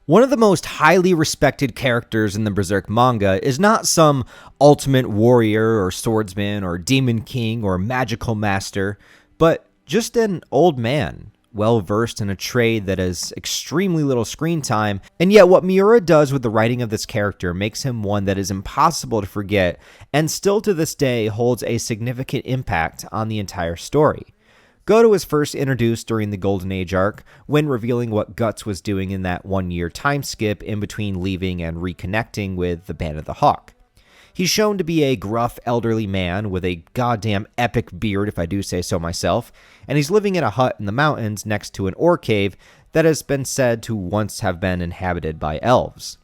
One of the most highly respected characters in the Berserk manga is not some ultimate warrior or swordsman or demon king or magical master, but just an old man, well versed in a trade that has extremely little screen time, and yet what Miura does with the writing of this character makes him one that is impossible to forget and still to this day holds a significant impact on the entire story. Godo was first introduced during the Golden Age arc, when revealing what Guts was doing in that 1-year time skip in between leaving and reconnecting with the Band of the Hawk. He's shown to be a gruff elderly man with a goddamn epic beard, if I do say so myself, and he's living in a hut in the mountains next to an ore cave that has been said to once have been inhabited by elves.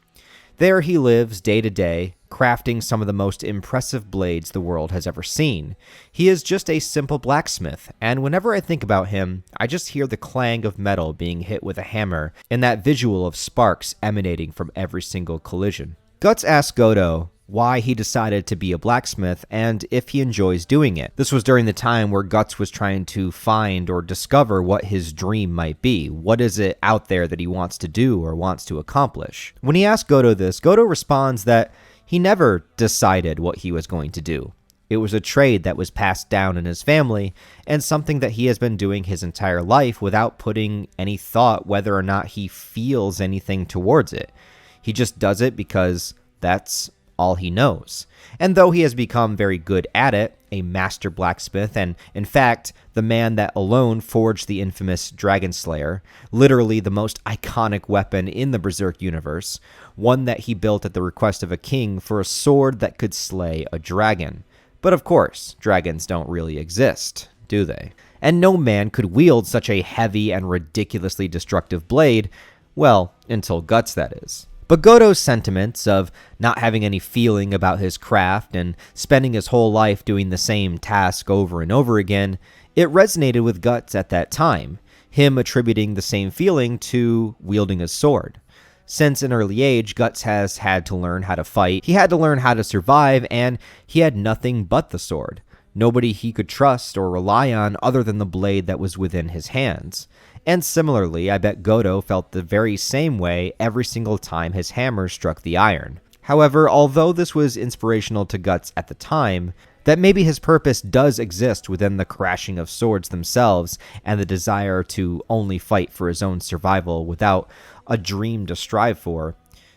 There he lives day to day, crafting some of the most impressive blades the world has ever seen. He is just a simple blacksmith, and whenever I think about him, I just hear the clang of metal being hit with a hammer and that visual of sparks emanating from every single collision. Guts asks Godo why he decided to be a blacksmith and if he enjoys doing it. This was during the time where Guts was trying to find or discover what his dream might be. What is it out there that he wants to do or wants to accomplish? When he asks Godo this, Godo responds that he never decided what he was going to do. It was a trade that was passed down in his family and something that he has been doing his entire life without putting any thought whether or not he feels anything towards it. He just does it because that's all he knows. And though he has become very good at it, a master blacksmith, and in fact, the man that alone forged the infamous Dragon Slayer, literally the most iconic weapon in the Berserk universe, one that he built at the request of a king for a sword that could slay a dragon. But of course, dragons don't really exist, do they? And no man could wield such a heavy and ridiculously destructive blade, well, until Guts, that is. But Godo's sentiments of not having any feeling about his craft and spending his whole life doing the same task over and over again, it resonated with Guts at that time, him attributing the same feeling to wielding a sword. Since an early age, Guts has had to learn how to fight, he had to learn how to survive, and he had nothing but the sword. Nobody he could trust or rely on other than the blade that was within his hands. And similarly, I bet Godo felt the very same way every single time his hammer struck the iron. However, although this was inspirational to Guts at the time, that maybe his purpose does exist within the crashing of swords themselves and the desire to only fight for his own survival without a dream to strive for,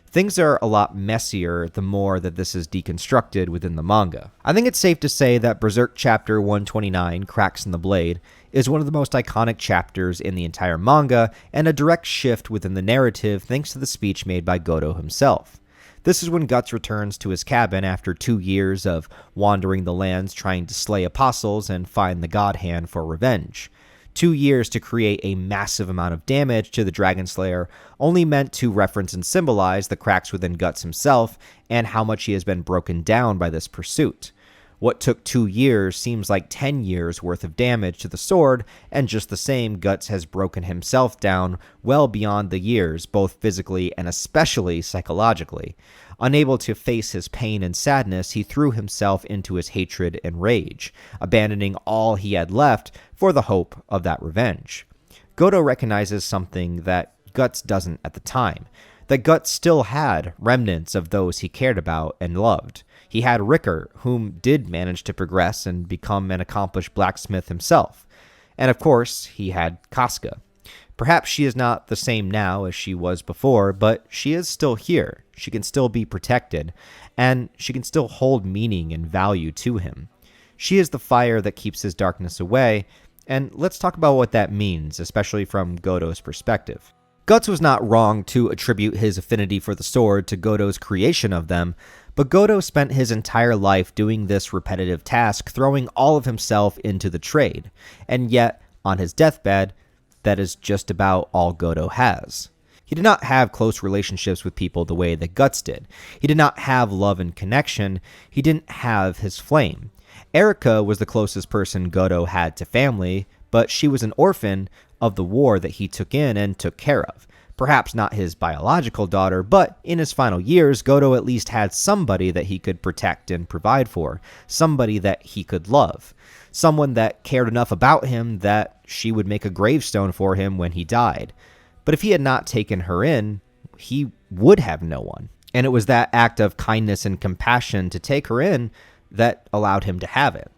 things are a lot messier the more that this is deconstructed within the manga. I think it's safe to say that Berserk Chapter 129, Cracks in the Blade, is one of the most iconic chapters in the entire manga and a direct shift within the narrative thanks to the speech made by Godo himself. This is when Guts returns to his cabin after 2 years of wandering the lands trying to slay apostles and find the God Hand for revenge. 2 years to create a massive amount of damage to the Dragon Slayer, only meant to reference and symbolize the cracks within Guts himself and how much he has been broken down by this pursuit. What took 2 years seems like 10 years worth of damage to the sword, and just the same, Guts has broken himself down well beyond the years, both physically and especially psychologically. Unable to face his pain and sadness, he threw himself into his hatred and rage, abandoning all he had left for the hope of that revenge. Godo recognizes something that Guts doesn't at the time, that Guts still had remnants of those he cared about and loved. He had Ricker, whom did manage to progress and become an accomplished blacksmith himself. And of course, he had Casca. Perhaps she is not the same now as she was before, but she is still here. She can still be protected, and she can still hold meaning and value to him. She is the fire that keeps his darkness away, and let's talk about what that means, especially from Godo's perspective. Guts was not wrong to attribute his affinity for the sword to Godo's creation of them, but Godo spent his entire life doing this repetitive task, throwing all of himself into the trade, and yet, on his deathbed, that is just about all Godo has. He did not have close relationships with people the way that Guts did. He did not have love and connection. He didn't have his flame. Erica was the closest person Godo had to family, but she was an orphan of the war that he took in and took care of. Perhaps not his biological daughter, but in his final years, Godo at least had somebody that he could protect and provide for, somebody that he could love, someone that cared enough about him that she would make a gravestone for him when he died. But if he had not taken her in, he would have no one. And it was that act of kindness and compassion to take her in that allowed him to have it.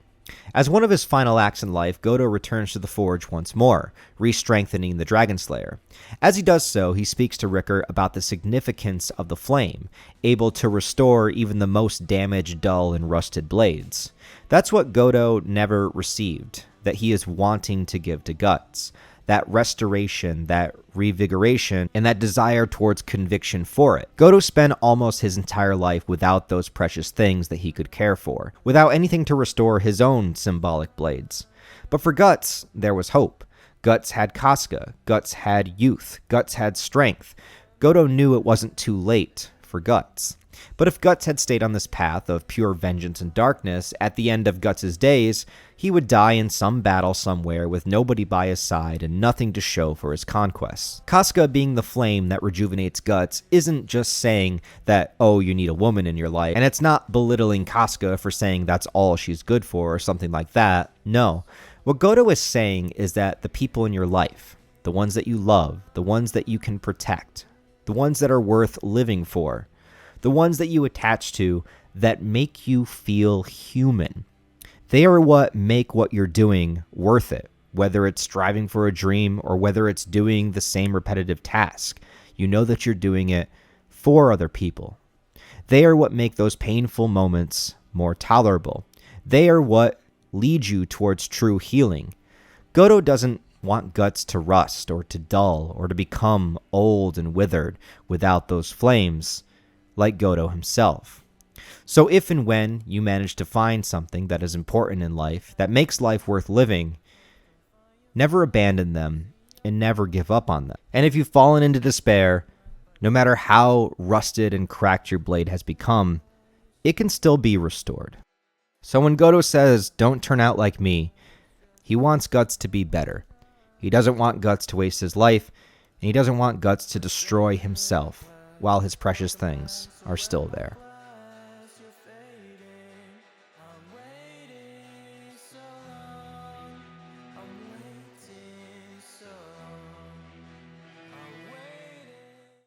As one of his final acts in life, GODO returns to the forge once more, re-strengthening the Dragon Slayer. As he does so, he speaks to Rickert about the significance of the flame, able to restore even the most damaged, dull, and rusted blades. That's what GODO never received, that he is wanting to give to Guts. That restoration, that revigoration, and that desire towards conviction for it. GODO spent almost his entire life without those precious things that he could care for, without anything to restore his own symbolic blades. But for Guts, there was hope. Guts had Casca. Guts had youth. Guts had strength. GODO knew it wasn't too late for Guts. But if Guts had stayed on this path of pure vengeance and darkness, at the end of Guts' days, he would die in some battle somewhere with nobody by his side and nothing to show for his conquests. Casca being the flame that rejuvenates Guts isn't just saying that, oh, you need a woman in your life, and it's not belittling Casca for saying that's all she's good for or something like that. No. What GODO is saying is that the people in your life, the ones that you love, the ones that you can protect, the ones that are worth living for, the ones that you attach to that make you feel human. They are what make what you're doing worth it, whether it's striving for a dream or whether it's doing the same repetitive task. You know that you're doing it for other people. They are what make those painful moments more tolerable. They are what lead you towards true healing. GODO doesn't want Guts to rust or to dull or to become old and withered without those flames, like GODO himself. So if and when you manage to find something that is important in life, that makes life worth living, never abandon them and never give up on them. And if you've fallen into despair, no matter how rusted and cracked your blade has become, it can still be restored. So when GODO says, don't turn out like me, he wants Guts to be better. He doesn't want Guts to waste his life, and he doesn't want Guts to destroy himself while his precious things are still there.